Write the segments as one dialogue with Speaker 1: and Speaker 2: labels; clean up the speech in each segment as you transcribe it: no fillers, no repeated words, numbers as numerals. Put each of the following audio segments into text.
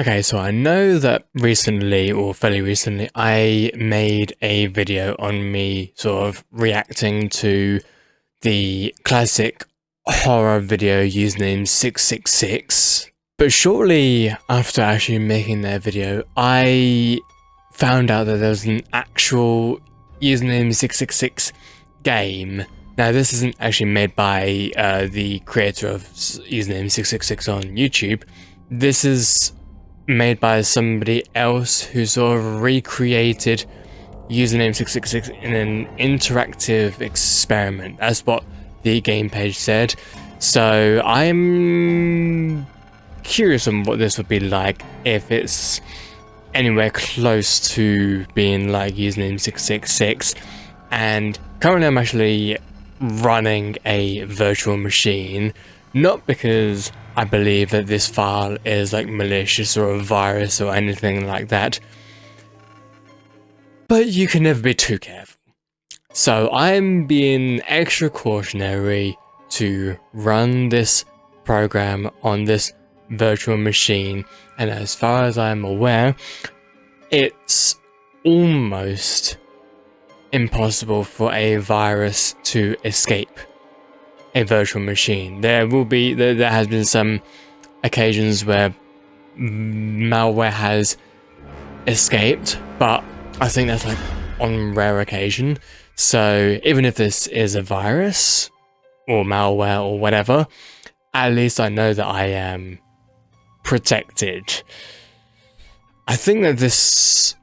Speaker 1: Okay, so I know that recently, or fairly recently, I made a video on me sort of reacting to the classic horror video username 666. But shortly after actually making that video, I found out that there was an actual username 666 game. Now, this isn't actually made by the creator of username 666 on YouTube. This is made by somebody else who sort of recreated username 666 in an interactive experiment. That's what the game page said. So I'm curious on what this would be like if it's anywhere close to being like username 666. And currently I'm actually running a virtual machine, not because I believe that this file is like malicious or a virus or anything like that, but you can never be too careful. So I'm being extra cautionary to run this program on this virtual machine, and as far as I'm aware, it's almost impossible for a virus to escape a virtual machine. There has been some occasions where malware has escaped, but I think that's like on rare occasion. So even if this is a virus or malware or whatever, at least I know that I am protected. I think that does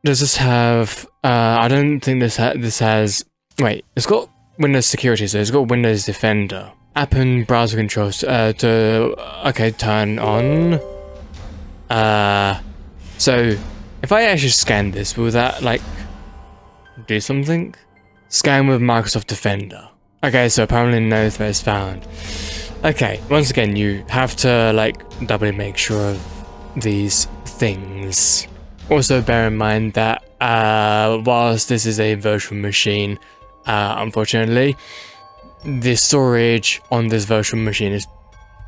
Speaker 1: this have I don't think this has, wait, it's got Windows Security, so it's got Windows Defender. App and browser controls okay, turn on. So if I actually scan this, will that like do something? Scan with Microsoft Defender. Okay, so apparently no threats found. Okay, once again, you have to like doubly make sure of these things. Also bear in mind that whilst this is a virtual machine, unfortunately, the storage on this virtual machine is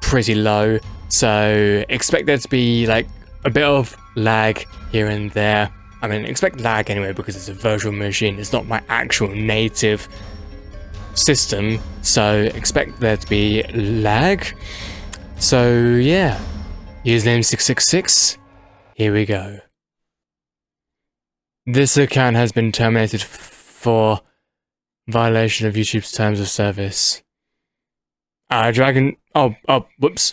Speaker 1: pretty low, so expect there to be like a bit of lag here and there. I mean, expect lag anyway because it's a virtual machine, it's not my actual native system, so expect there to be lag. So yeah, username 666, here we go. This account has been terminated for violation of YouTube's terms of service. Dragon. Oh, whoops.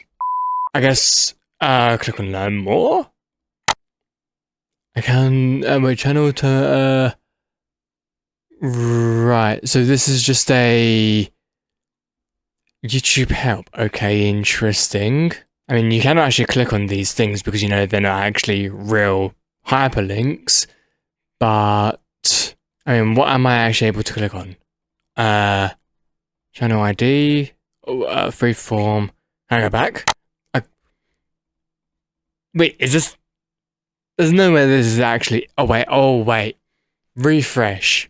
Speaker 1: I guess. Click on learn more. I can. My channel to. Right. So this is just a YouTube help. Okay, interesting. I mean, you cannot actually click on these things because you know they're not actually real hyperlinks. But I mean, what am I actually able to click on? Channel ID, freeform. Can I go back? Wait, is this? There's no way this is actually. Oh wait. Refresh.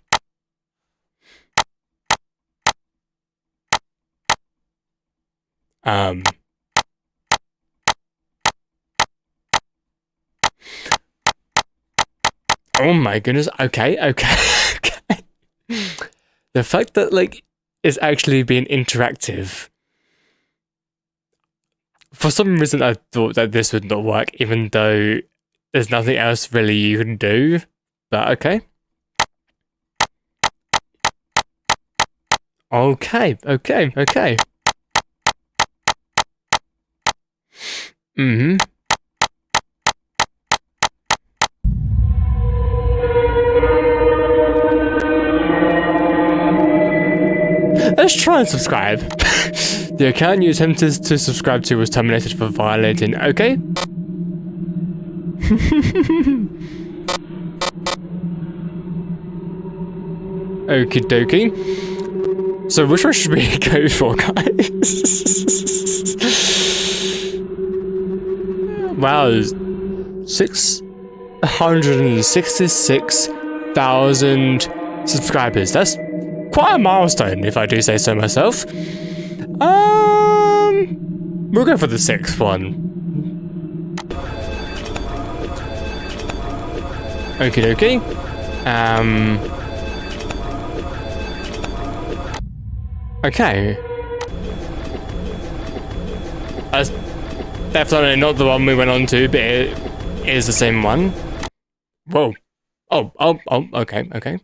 Speaker 1: Oh my goodness. Okay. The fact that like it's actually being interactive. For some reason, I thought that this would not work, even though there's nothing else really you can do. But okay. Okay. Mm-hmm. Let's try and subscribe. The account you attempted to subscribe to was terminated for violating. Okay. Okie dokie. So which one should we go for, guys? Wow, 666,000 subscribers. That's quite a milestone, if I do say so myself. We'll go for the 6th one. Okie dokie. Okay. That's definitely not the one we went on to, but it is the same one. Whoa. Oh, okay, okay.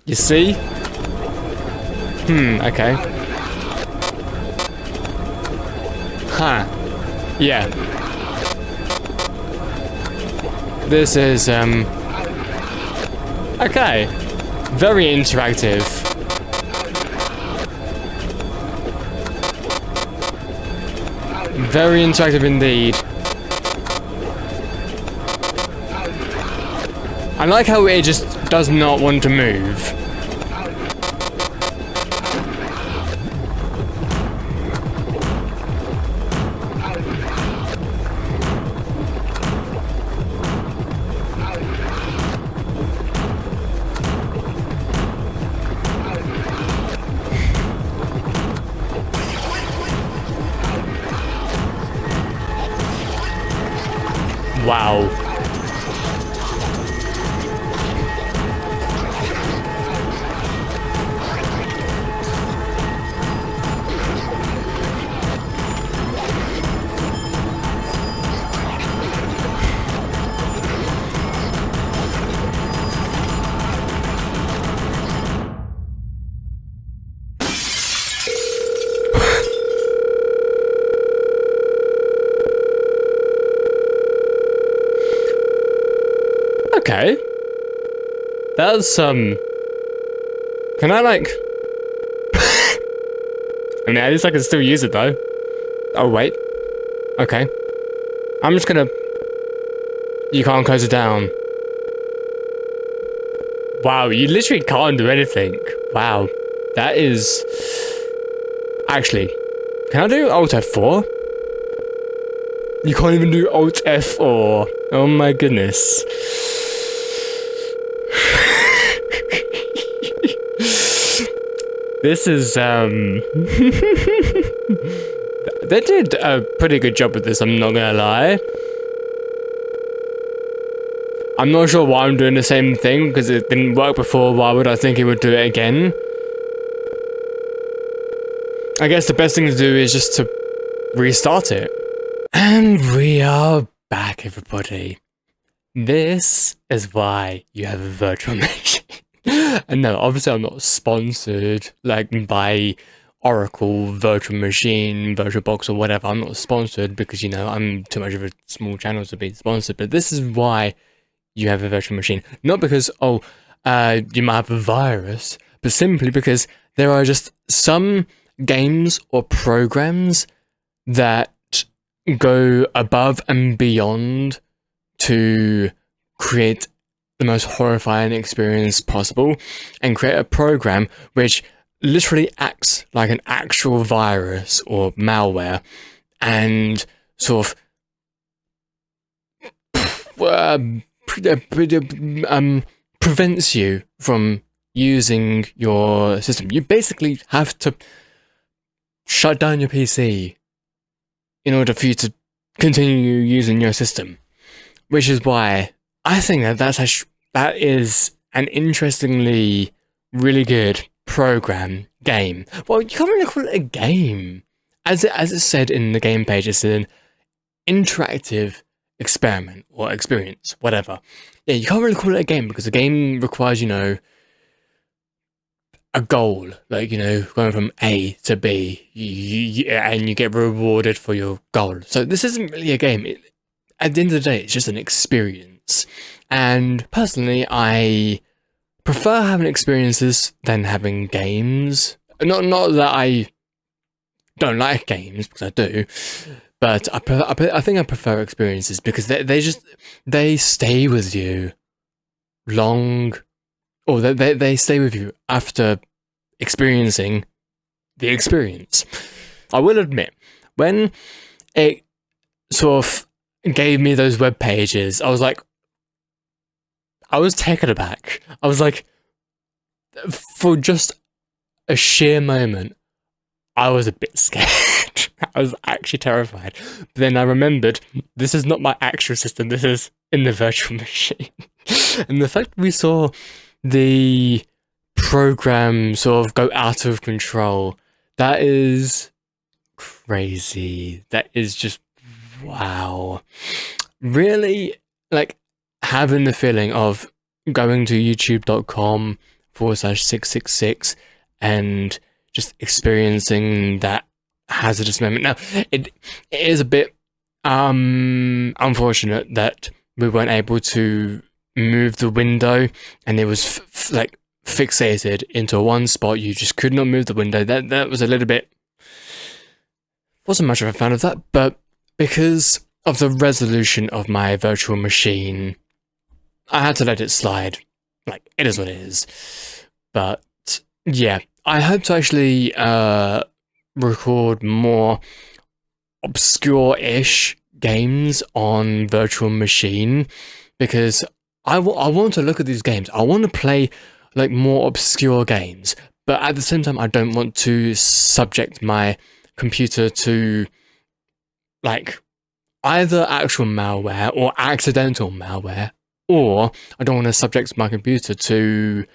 Speaker 1: You see? Okay. Huh. Yeah. This is, okay. Very interactive. Very interactive indeed. I like how it just does not want to move. Wow. Okay. That's, can I, like... I mean, at least I can still use it, though. Oh, wait. Okay. I'm just gonna... You can't close it down. Wow, you literally can't do anything. Wow. That is... Actually, can I do Alt F4? You can't even do Alt F4. Oh my goodness. This is, they did a pretty good job with this, I'm not gonna lie. I'm not sure why I'm doing the same thing, because it didn't work before, why would I think it would do it again? I guess the best thing to do is just to restart it. And we are back, everybody. This is why you have a virtual machine. And no, obviously I'm not sponsored, like, by Oracle, Virtual Machine, VirtualBox, or whatever. I'm not sponsored because, you know, I'm too much of a small channel to be sponsored. But this is why you have a virtual machine. Not because, you might have a virus, but simply because there are just some games or programs that go above and beyond to create the most horrifying experience possible and create a program which literally acts like an actual virus or malware and sort of prevents you from using your system. You basically have to shut down your PC in order for you to continue using your system, which is why I think that that is an interestingly really good program game. Well, you can't really call it a game. As it said in the game page, it's an interactive experiment or experience, whatever. Yeah, you can't really call it a game because a game requires, you know, a goal, like, you know, going from A to B, and you get rewarded for your goal. So this isn't really a game. At the end of the day, it's just an experience. And personally, I prefer having experiences than having games. Not that I don't like games, because I do, but I think I prefer experiences because they stay with you long, or they stay with you after experiencing the experience. I will admit, when it sort of gave me those web pages, I was taken aback. I was like, for just a sheer moment, I was a bit scared. I was actually terrified. But then I remembered, this is not my actual system, this is in the virtual machine. And the fact we saw the program sort of go out of control, that is crazy. That is just, wow. Really, like, having the feeling of going to youtube.com/666 and just experiencing that hazardous moment. Now, it is a bit unfortunate that we weren't able to move the window, and it was like fixated into one spot. You just could not move the window. That was a little bit, wasn't much of a fan of that, but because of the resolution of my virtual machine, I had to let it slide. Like, it is what it is. But yeah, I hope to actually record more obscure-ish games on virtual machine, because I want to look at these games. I want to play like more obscure games, but at the same time, I don't want to subject my computer to like either actual malware or accidental malware, or I don't want to subject my computer to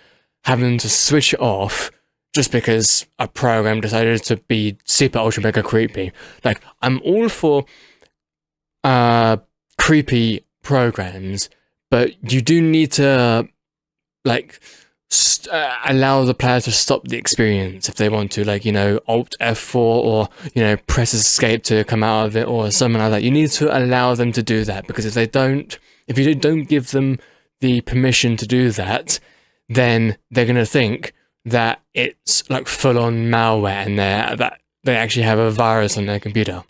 Speaker 1: having to switch it off just because a program decided to be super ultra mega creepy. Like, I'm all for creepy programs, but you do need to like allow the player to stop the experience if they want to, like, you know, Alt F4 or, you know, press escape to come out of it or something like that. You need to allow them to do that, because if you don't give them the permission to do that, then they're going to think that it's like full-on malware and that they actually have a virus on their computer.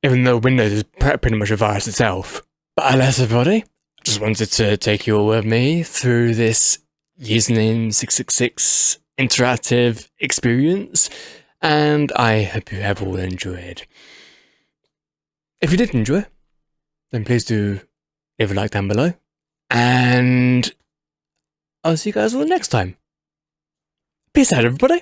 Speaker 1: Even though Windows is pretty much a virus itself. But alas, everybody, I just wanted to take you all with me through this username 666 interactive experience, and I hope you have all enjoyed. If you did enjoy, then please do leave a like down below, and I'll see you guys all next time. Peace out, everybody.